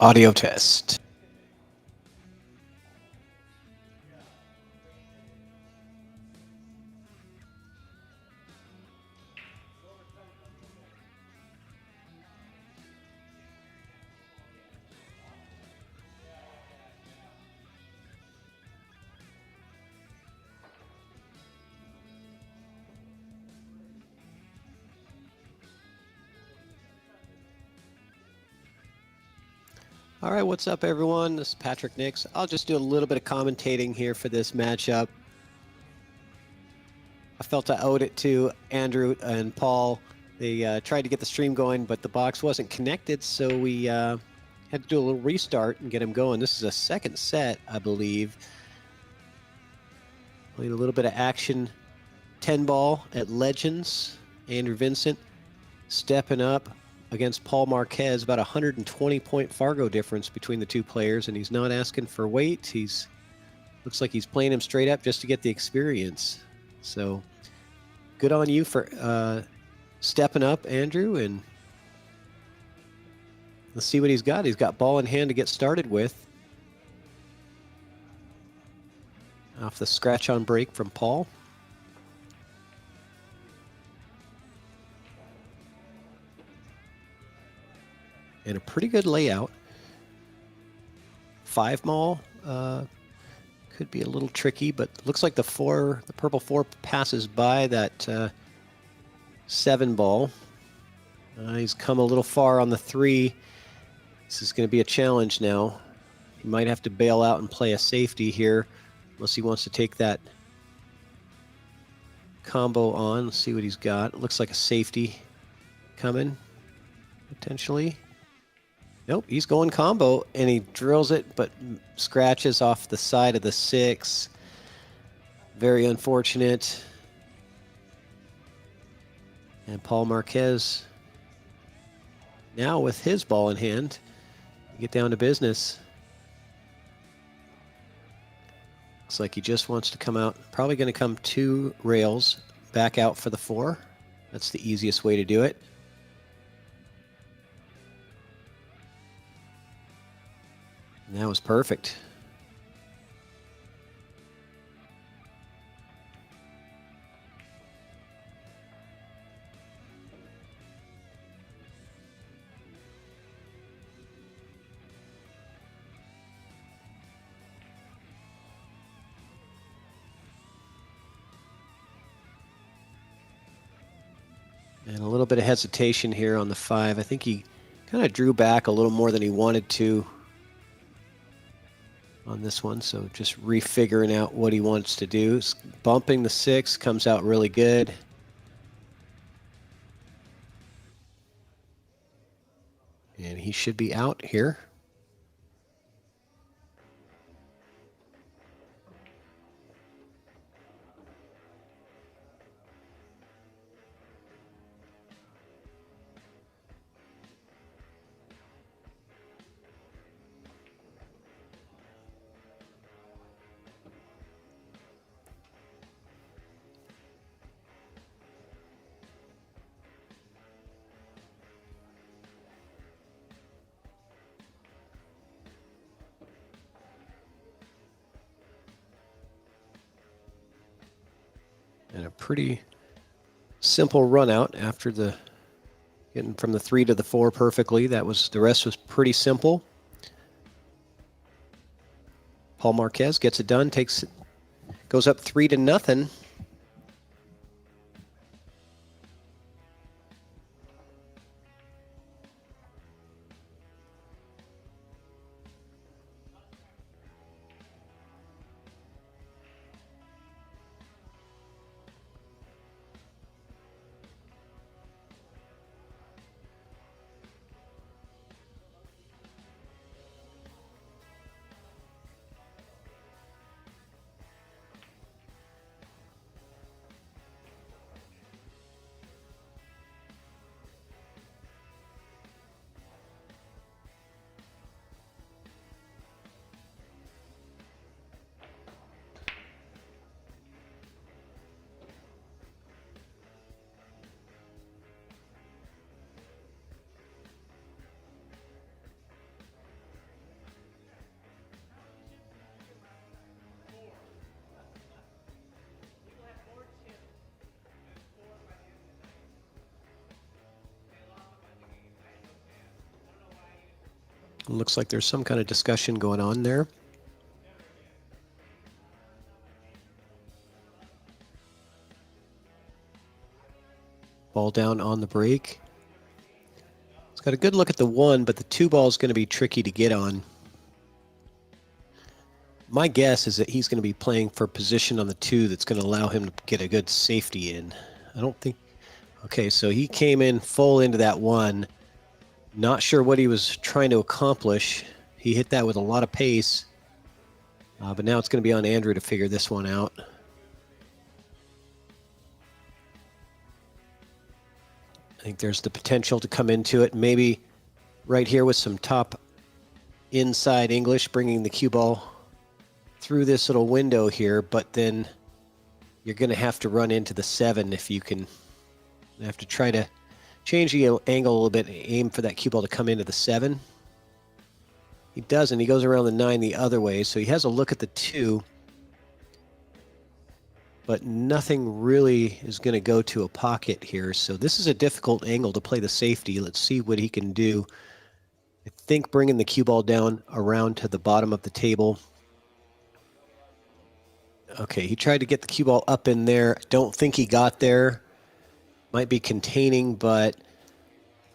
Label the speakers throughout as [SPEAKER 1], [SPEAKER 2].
[SPEAKER 1] Audio test. All right, what's up, everyone? This is Patrick Nix. I'll just do a little bit of commentating here for this matchup. I felt I owed it to Andrew and Paul. They tried to get the stream going, but the box wasn't connected, so we had to do a little restart and get them going. This is a second set, I believe. Played a little bit of action 10 ball at Legends. Andrew Vincent stepping up against Paul Marquez, about 120-point Fargo difference between the two players, and he's not asking for weight. He's looks like he's playing him straight up just to get the experience. So good on you for stepping up, Andrew, and let's see what he's got. He's got ball in hand to get started with. Off the scratch on break from Paul. And a pretty good layout. 5 maul could be a little tricky, but looks like the purple 4 passes by that 7 ball. He's come a little far on the 3. This is going to be a challenge now. He might have to bail out and play a safety here, unless he wants to take that combo on. Let's see what he's got. It looks like a safety coming, potentially. Nope, he's going combo, and he drills it, but scratches off the side of the 6. Very unfortunate. And Paul Marquez, now with his ball in hand, get down to business. Looks like he just wants to come out. Probably going to come 2 rails, back out for the 4. That's the easiest way to do it. And that was perfect. And a little bit of hesitation here on the 5. I think he kind of drew back a little more than he wanted to on this one, so just refiguring out what he wants to do. Bumping the 6 comes out really good. And he should be out here. And a pretty simple run out after getting from the 3 to the 4 perfectly. The rest was pretty simple. Paul Marquez gets it done, goes up 3-0. Looks like there's some kind of discussion going on there. Ball down on the break. He's got a good look at the 1, but the 2 ball is going to be tricky to get on. My guess is that he's going to be playing for position on the 2 that's going to allow him to get a good safety in. I don't think... Okay, so he came in full into that 1. Not sure what he was trying to accomplish. He hit that with a lot of pace. But now it's going to be on Andrew to figure this one out. I think there's the potential to come into it. Maybe right here with some top inside English, bringing the cue ball through this little window here. But then you're going to have to run into the 7 if you can. You have to try to change the angle a little bit and aim for that cue ball to come into the 7. He doesn't. He goes around the 9 the other way, so he has a look at the 2. But nothing really is going to go to a pocket here. So this is a difficult angle to play the safety. Let's see what he can do. I think bringing the cue ball down around to the bottom of the table. Okay, he tried to get the cue ball up in there. I don't think he got there. Might be containing, but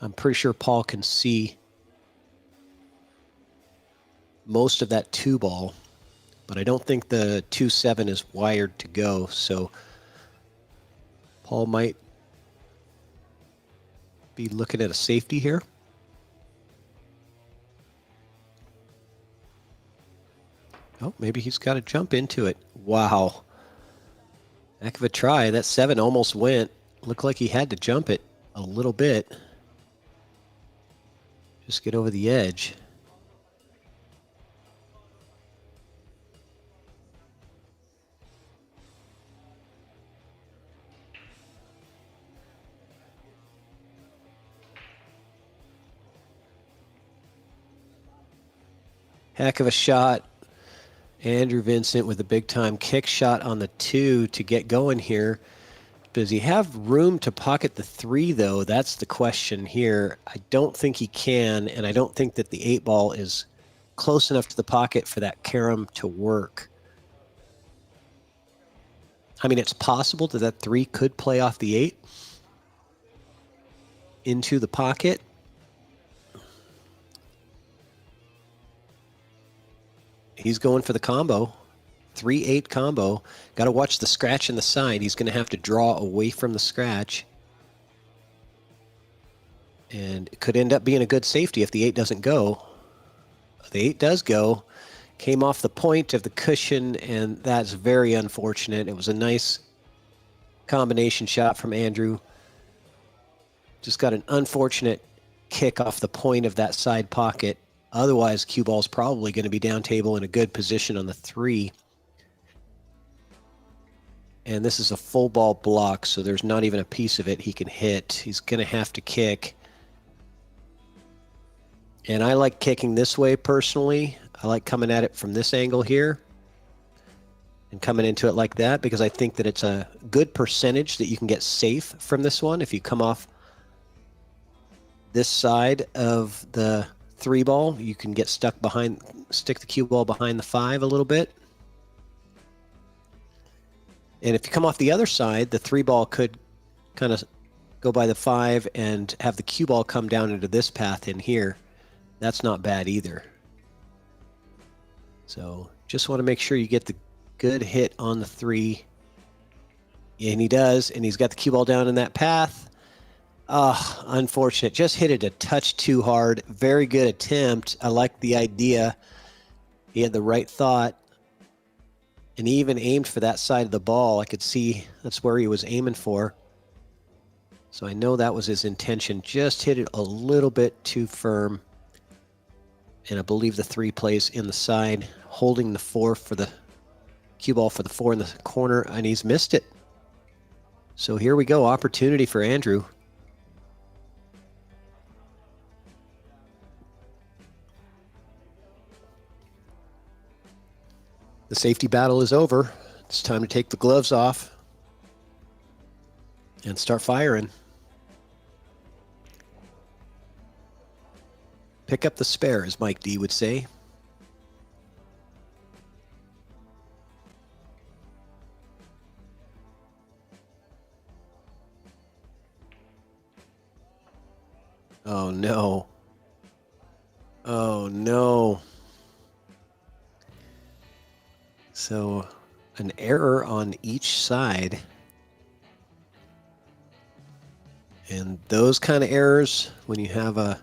[SPEAKER 1] I'm pretty sure Paul can see most of that 2 ball. But I don't think the 2-7 is wired to go, so Paul might be looking at a safety here. Oh, maybe he's got to jump into it. Wow. Heck of a try. That 7 almost went. Looked like he had to jump it a little bit. Just get over the edge. Heck of a shot. Andrew Vincent with a big-time kick shot on the 2 to get going here. Does he have room to pocket the 3, though? That's the question here. I don't think he can, and I don't think that the 8 ball is close enough to the pocket for that carom to work. I mean, it's possible that that 3 could play off the 8 into the pocket. He's going for the combo. 3-8 combo. Got to watch the scratch in the side. He's going to have to draw away from the scratch. And it could end up being a good safety if the 8 doesn't go. The 8 does go. Came off the point of the cushion, and that's very unfortunate. It was a nice combination shot from Andrew. Just got an unfortunate kick off the point of that side pocket. Otherwise, cue ball's probably going to be down table in a good position on the 3. And this is a full ball block, so there's not even a piece of it he can hit. He's going to have to kick. And I like kicking this way personally. I like coming at it from this angle here and coming into it like that because I think that it's a good percentage that you can get safe from this one. If you come off this side of the 3 ball, you can get stuck behind, stick the cue ball behind the 5 a little bit. And if you come off the other side, the 3 ball could kind of go by the 5 and have the cue ball come down into this path in here. That's not bad either. So just want to make sure you get the good hit on the 3. And he does, and he's got the cue ball down in that path. Unfortunate. Just hit it a touch too hard. Very good attempt. I like the idea. He had the right thought. And he even aimed for that side of the ball. I could see that's where he was aiming for. So I know that was his intention. Just hit it a little bit too firm. And I believe the 3 plays in the side, holding the 4 for the cue ball for the 4 in the corner, and he's missed it. So here we go. Opportunity for Andrew. The safety battle is over. It's time to take the gloves off and start firing. Pick up the spare, as Mike D would say. Oh, no. Oh, no. So an error on each side. And those kind of errors, when you have a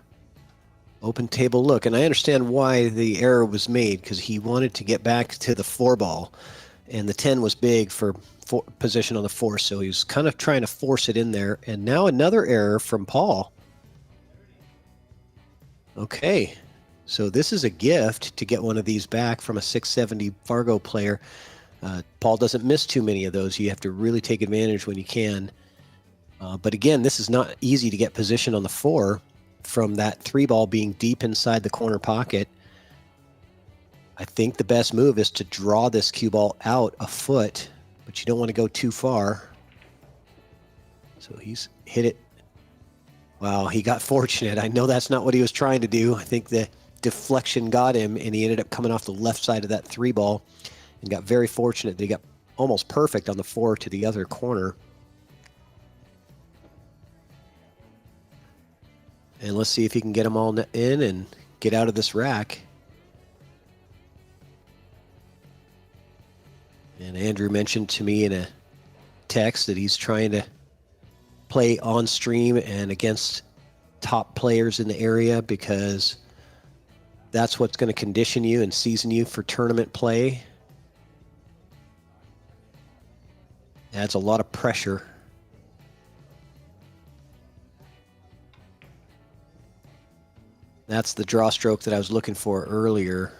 [SPEAKER 1] open table look, and I understand why the error was made, because he wanted to get back to the 4-ball, and the 10 was big for position on the 4, so he was kind of trying to force it in there. And now another error from Paul. Okay, so this is a gift to get one of these back from a 670 Fargo player. Paul doesn't miss too many of those. You have to really take advantage when you can. But again, this is not easy to get position on the 4 from that 3-ball being deep inside the corner pocket. I think the best move is to draw this cue ball out a foot, but you don't want to go too far. So he's hit it. Wow, he got fortunate. I know that's not what he was trying to do. I think the deflection got him, and he ended up coming off the left side of that 3-ball and got very fortunate that he got almost perfect on the 4 to the other corner. And let's see if he can get them all in and get out of this rack. And Andrew mentioned to me in a text that he's trying to play on stream and against top players in the area, because that's what's going to condition you and season you for tournament play. Adds a lot of pressure. That's the draw stroke that I was looking for earlier.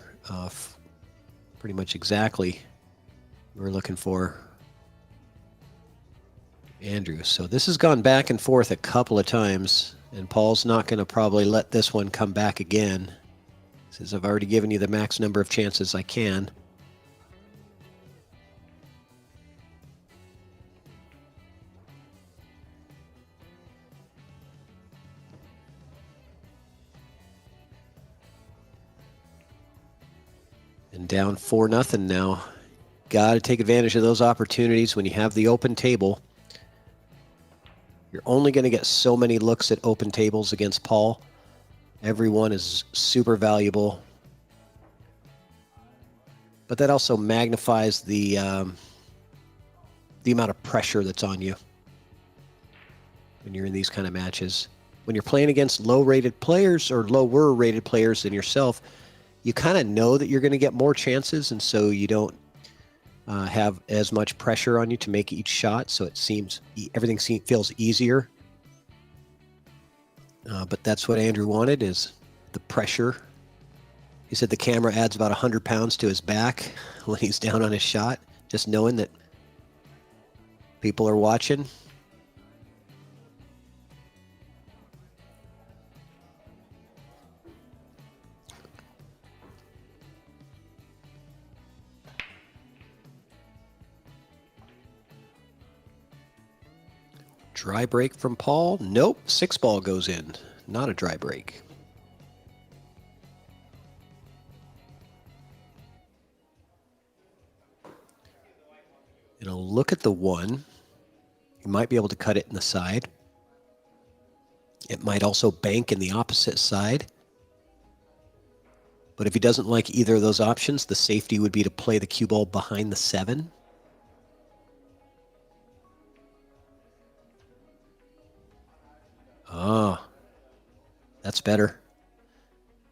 [SPEAKER 1] Pretty much exactly what we're looking for. Andrew. So this has gone back and forth a couple of times, and Paul's not going to probably let this one come back again. He says, I've already given you the max number of chances I can. And down 4-0 now. Got to take advantage of those opportunities when you have the open table. You're only going to get so many looks at open tables against Paul. Everyone is super valuable. But that also magnifies the amount of pressure that's on you when you're in these kind of matches. When you're playing against low-rated players or lower-rated players than yourself, you kind of know that you're going to get more chances, and so you don't have as much pressure on you to make each shot, so it seems everything feels easier. But that's what Andrew wanted, is the pressure. He said the camera adds about 100 pounds to his back when he's down on his shot, just knowing that people are watching. Dry break from Paul? Nope. 6-ball goes in. Not a dry break. And I'll look at the 1. You might be able to cut it in the side. It might also bank in the opposite side. But if he doesn't like either of those options, the safety would be to play the cue ball behind the 7. Oh, that's better.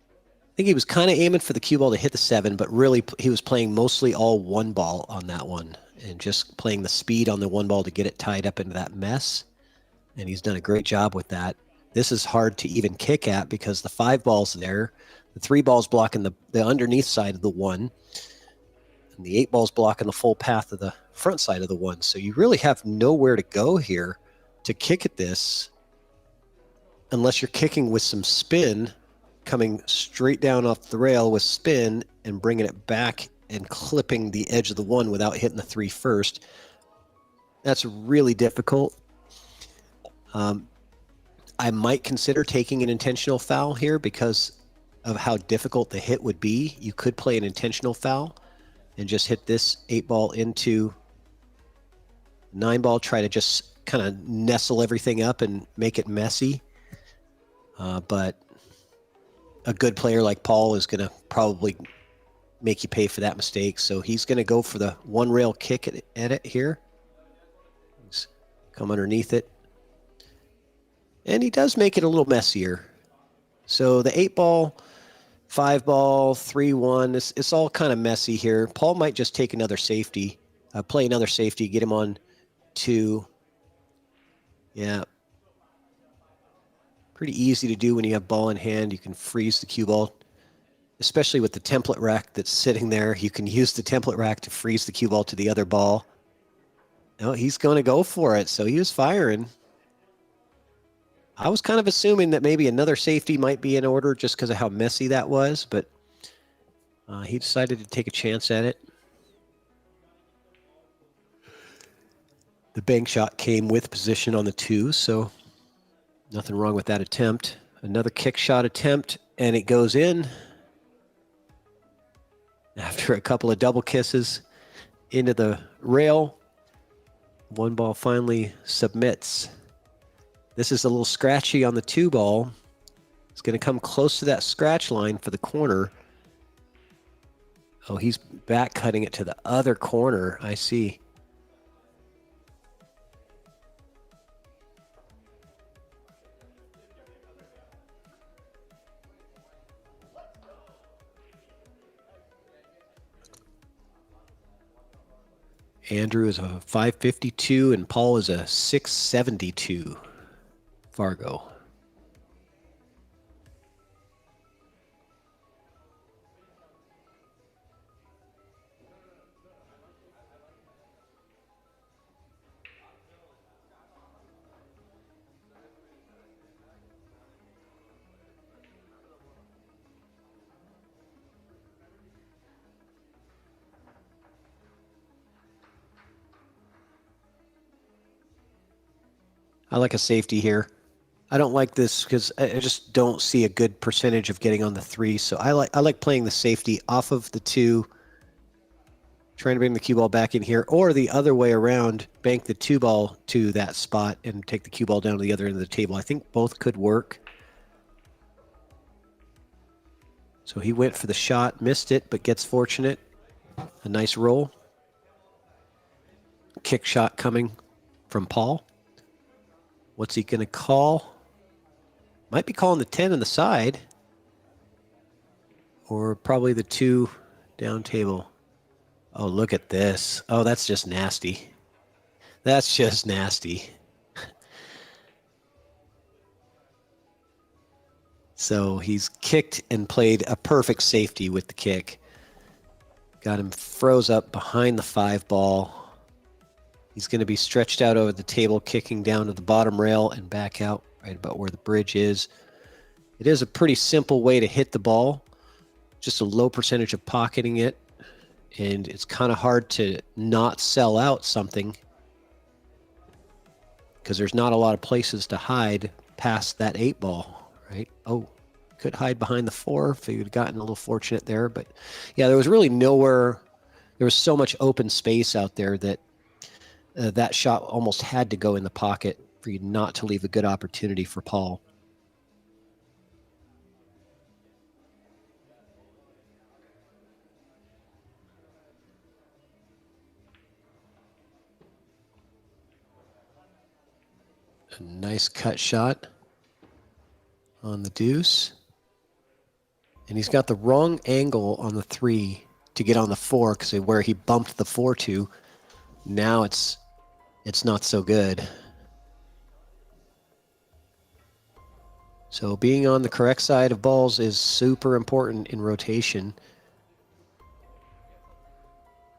[SPEAKER 1] I think he was kind of aiming for the cue ball to hit the 7, but really he was playing mostly all 1-ball on that one and just playing the speed on the 1-ball to get it tied up into that mess. And he's done a great job with that. This is hard to even kick at because the 5-ball's there. The 3-ball's blocking the underneath side of the 1. And the 8-ball's blocking the full path of the front side of the 1. So you really have nowhere to go here to kick at this, unless you're kicking with some spin, coming straight down off the rail with spin and bringing it back and clipping the edge of the 1 without hitting the 3 first. That's really difficult. I might consider taking an intentional foul here because of how difficult the hit would be, you could play an intentional foul and just hit this 8-ball into 9-ball, try to just kind of nestle everything up and make it messy. But a good player like Paul is going to probably make you pay for that mistake. So he's going to go for the one rail kick at it here. He's come underneath it. And he does make it a little messier. So the 8-ball, 5-ball, 3-1, it's all kind of messy here. Paul might just take another safety, play another safety, get him on 2. Yeah. Pretty easy to do when you have ball in hand. You can freeze the cue ball, especially with the template rack that's sitting there. You can use the template rack to freeze the cue ball to the other ball. No, he's going to go for it. So he was firing. I was kind of assuming that maybe another safety might be in order just because of how messy that was, but he decided to take a chance at it. The bank shot came with position on the 2, so nothing wrong with that attempt. Another kick shot attempt, and it goes in. After a couple of double kisses into the rail, 1-ball finally submits. This is a little scratchy on the 2-ball. It's going to come close to that scratch line for the corner. Oh, he's back cutting it to the other corner. I see. Andrew is a 552 and Paul is a 672. Fargo. I like a safety here. I don't like this because I just don't see a good percentage of getting on the 3. So I like playing the safety off of the 2, trying to bring the cue ball back in here, or the other way around, bank the 2-ball to that spot and take the cue ball down to the other end of the table. I think both could work. So he went for the shot, missed it, but gets fortunate. A nice roll. Kick shot coming from Paul. What's he going to call? Might be calling the 10 on the side. Or probably the 2 down table. Oh, look at this. Oh, that's just nasty. That's just nasty. So he's kicked and played a perfect safety with the kick. Got him froze up behind the 5-ball. He's going to be stretched out over the table, kicking down to the bottom rail and back out right about where the bridge is. It is a pretty simple way to hit the ball. Just a low percentage of pocketing it. And it's kind of hard to not sell out something because there's not a lot of places to hide past that 8-ball, right? Oh, could hide behind the 4 if he would have gotten a little fortunate there. But yeah, there was really nowhere. There was so much open space out there that that shot almost had to go in the pocket for you not to leave a good opportunity for Paul. A nice cut shot on the deuce. And he's got the wrong angle on the 3 to get on the 4 because where he bumped the 4 to, now it's not so good. So being on the correct side of balls is super important in rotation.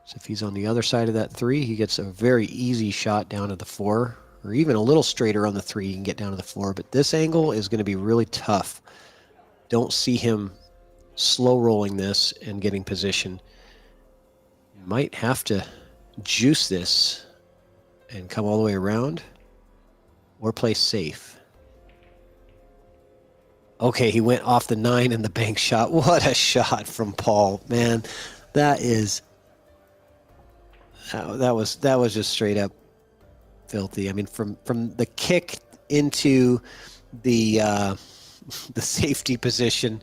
[SPEAKER 1] So if he's on the other side of that 3, he gets a very easy shot down to the 4, or even a little straighter on the 3, you can get down to the 4. But this angle is going to be really tough. Don't see him slow rolling this and getting position. Might have to juice this and come all the way around or play safe. Okay, he went off the 9 and the bank shot. What a shot from Paul, man. That was just straight up filthy. I mean, from the kick into the the safety position,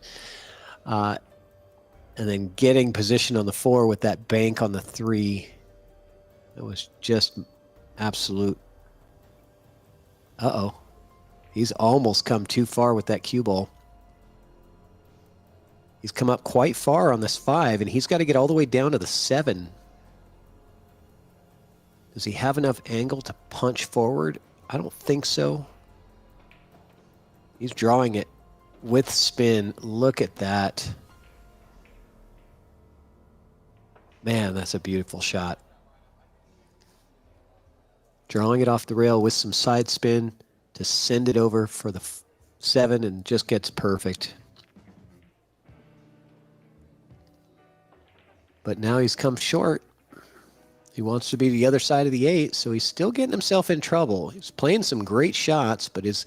[SPEAKER 1] and then getting position on the 4 with that bank on the 3. It was just absolute. Uh-oh. He's almost come too far with that cue ball. He's come up quite far on this 5, and he's got to get all the way down to the 7. Does he have enough angle to punch forward? I don't think so. He's drawing it with spin. Look at that. Man, that's a beautiful shot. Drawing it off the rail with some side spin to send it over for the 7 and just gets perfect. But now he's come short. He wants to be the other side of the 8, so he's still getting himself in trouble. He's playing some great shots, but his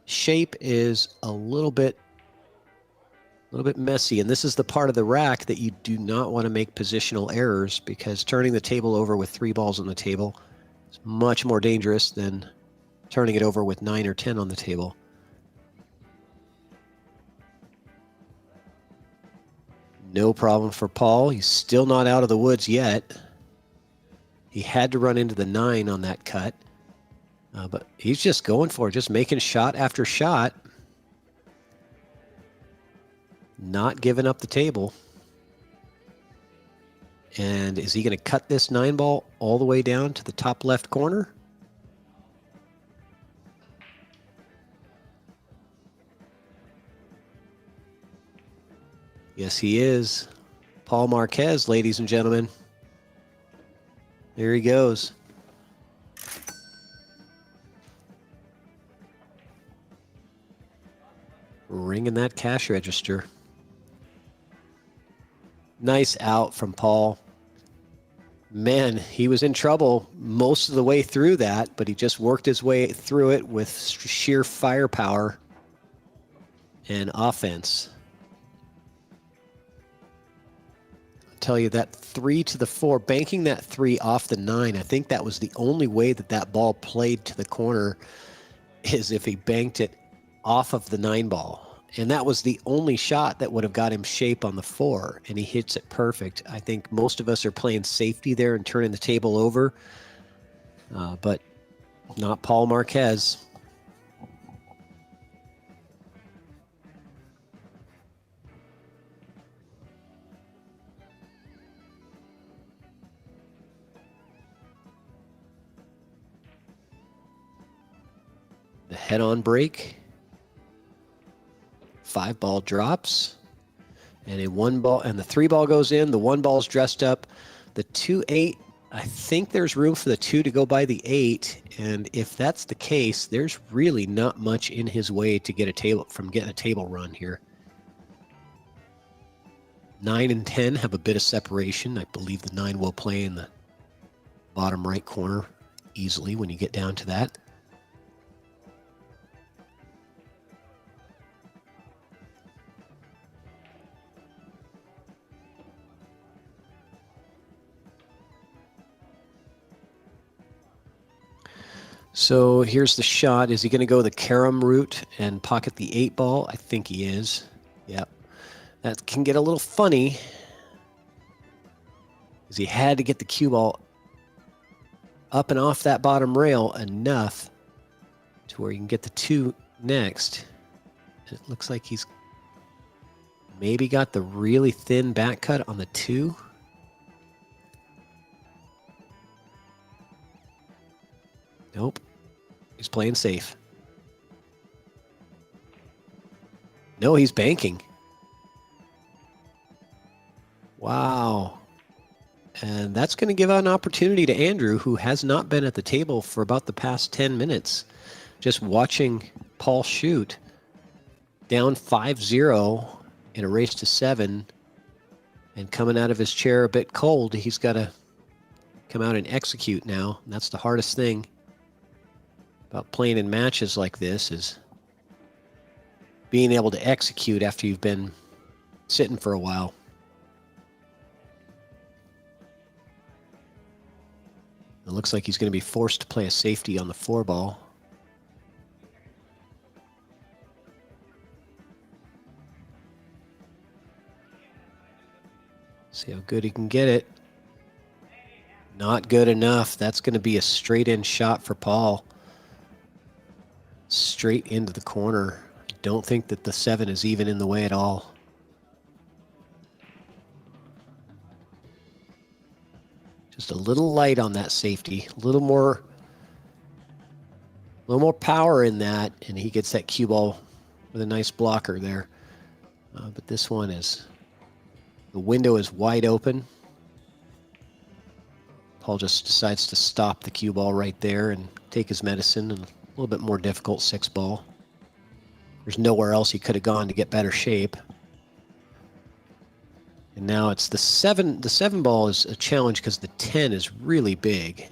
[SPEAKER 1] shape is a little bit messy. And this is the part of the rack that you do not want to make positional errors, because turning the table over with 3 balls on the table is much more dangerous than turning it over with 9 or 10 on the table. No problem for Paul. He's still not out of the woods yet. He had to run into the 9 on that cut. But he's just going for it, just making shot after shot. Not giving up the table. And is he going to cut this 9 ball all the way down to the top left corner? Yes, he is. Paul Marquez, ladies and gentlemen. There he goes. Ringing that cash register. Nice out from Paul. Man, he was in trouble most of the way through that, but he just worked his way through it with sheer firepower and offense. I'll tell you, that 3 to the 4, banking that 3 off the 9, I think that was the only way that that ball played to the corner, is if he banked it off of the 9 ball. And that was the only shot that would have got him shape on the 4, and he hits it perfect. I think most of us are playing safety there and turning the table over, but not Paul Marquez. The head-on break. 5 ball drops, and a 1 ball, and the 3 ball goes in. The 1 ball's dressed up. The 2-8, I think there's room for the 2 to go by the 8, and if that's the case, there's really not much in his way to get a table from getting a table run here. 9 and 10 have a bit of separation. I believe the 9 will play in the bottom right corner easily when you get down to that. So here's the shot. Is he going to go the carom route and pocket the 8 ball? I think he is. Yep. That can get a little funny, because he had to get the cue ball up and off that bottom rail enough to where you can get the 2 next. And it looks like he's maybe got the really thin back cut on the 2. Nope. He's playing safe. No, he's banking. Wow. And that's going to give an opportunity to Andrew, who has not been at the table for about the past 10 minutes. Just watching Paul shoot. Down 5-0 in a race to 7. And coming out of his chair a bit cold. He's got to come out and execute now. And that's the hardest thing about playing in matches like this, is being able to execute after you've been sitting for a while. It looks like he's going to be forced to play a safety on the 4-ball. See how good he can get it. Not good enough. That's going to be a straight-in shot for Paul. Straight into the corner. I don't think that the 7 is even in the way at all. Just a little light on that safety. A little more power in that, and he gets that cue ball with a nice blocker there. But this one is... The window is wide open. Paul just decides to stop the cue ball right there and take his medicine, and a little bit more difficult 6-ball. There's nowhere else he could have gone to get better shape. And now it's the 7. The 7-ball is a challenge because the 10 is really big.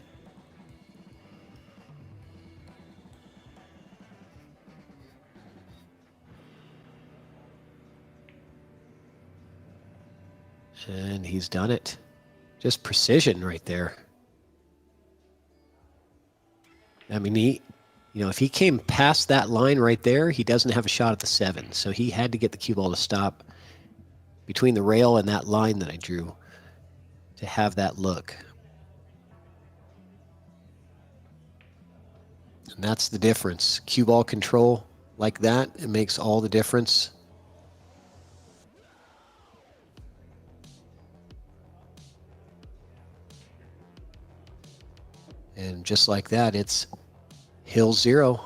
[SPEAKER 1] And he's done it. Just precision right there. I mean, if he came past that line right there, he doesn't have a shot at the 7. So he had to get the cue ball to stop between the rail and that line that I drew to have that look. And that's the difference. Cue ball control like that, it makes all the difference. And just like that, it's hill 0.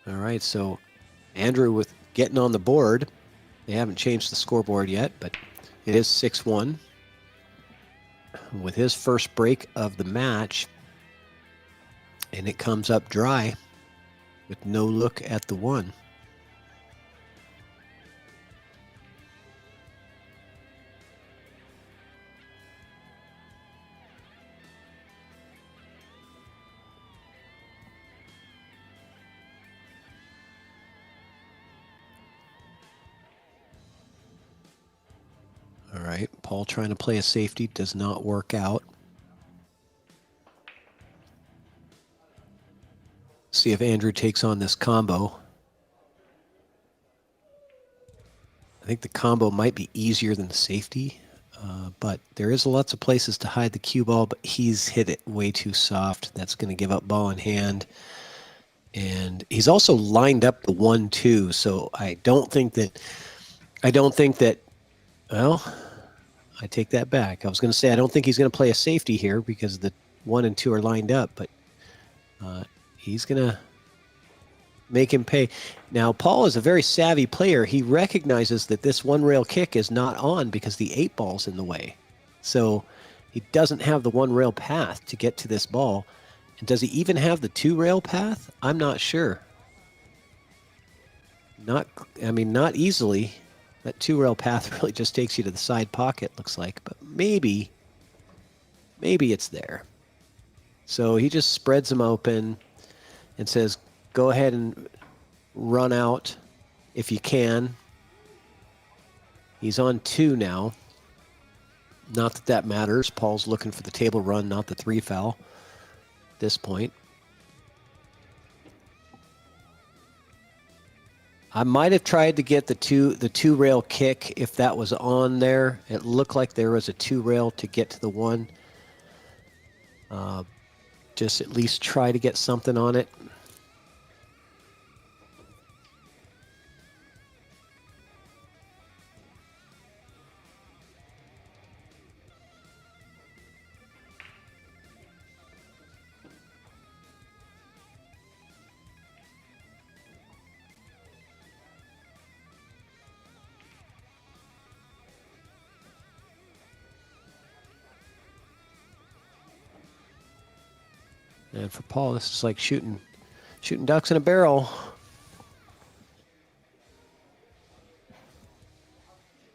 [SPEAKER 1] All right, so Andrew with getting on the board. They haven't changed the scoreboard yet, but it is 6-1. With his first break of the match, and it comes up dry with no look at the one. All right, Paul trying to play a safety, does not work out. See if Andrew takes on this combo. I think the combo might be easier than the safety, but there is lots of places to hide the cue ball, but he's hit it way too soft. That's going to give up ball in hand. And he's also lined up the 1-2, so I don't think that, well, I take that back. I was going to say I don't think he's going to play a safety here because the 1 and 2 are lined up, but he's going to make him pay. Now, Paul is a very savvy player. He recognizes that this one-rail kick is not on because the 8-ball's in the way. So he doesn't have the one-rail path to get to this ball. And does he even have the 2-rail path? I'm not sure. Not easily. That 2-rail path really just takes you to the side pocket, looks like. But maybe it's there. So he just spreads them open and says, go ahead and run out if you can. He's on 2 now. Not that that matters. Paul's looking for the table run, not the 3 foul at this point. I might have tried to get the two rail kick if that was on there. It looked like there was a 2 rail to get to the 1. Just at least try to get something on it. And for Paul, this is like shooting ducks in a barrel.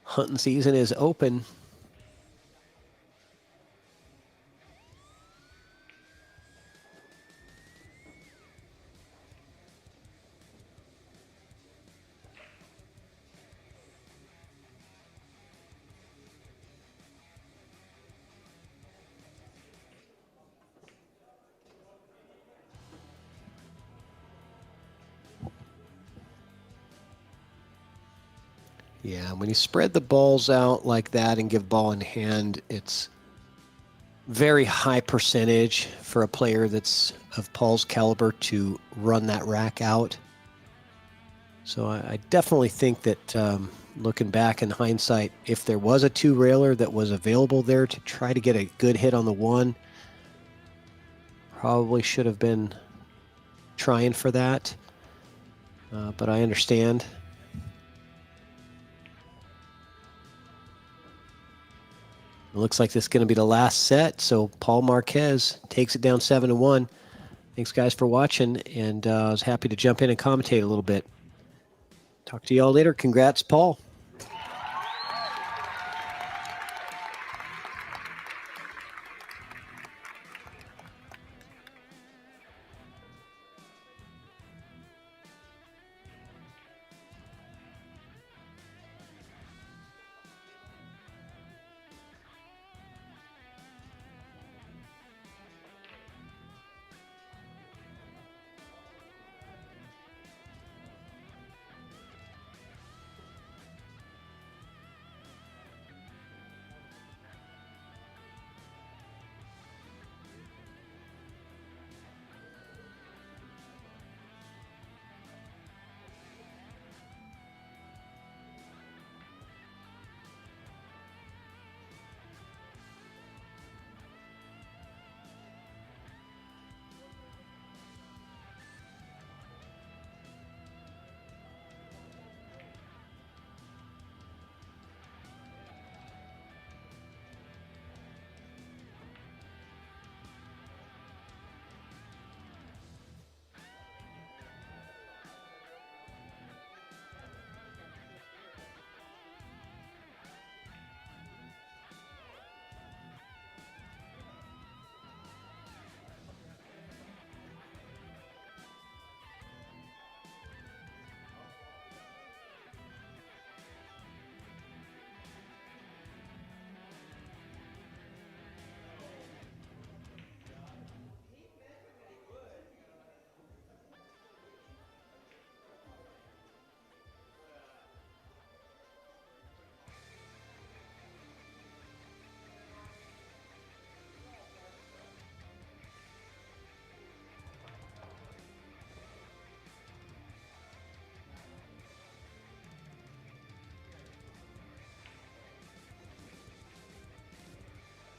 [SPEAKER 1] Hunting season is open. Yeah, when you spread the balls out like that and give ball in hand, it's very high percentage for a player that's of Paul's caliber to run that rack out. So I definitely think that looking back in hindsight, if there was a 2-railer that was available there to try to get a good hit on the 1, probably should have been trying for that. But I understand. It looks like this is going to be the last set, so Paul Marquez takes it down 7-1. Thanks, guys, for watching, and I was happy to jump in and commentate a little bit. Talk to you all later. Congrats, Paul.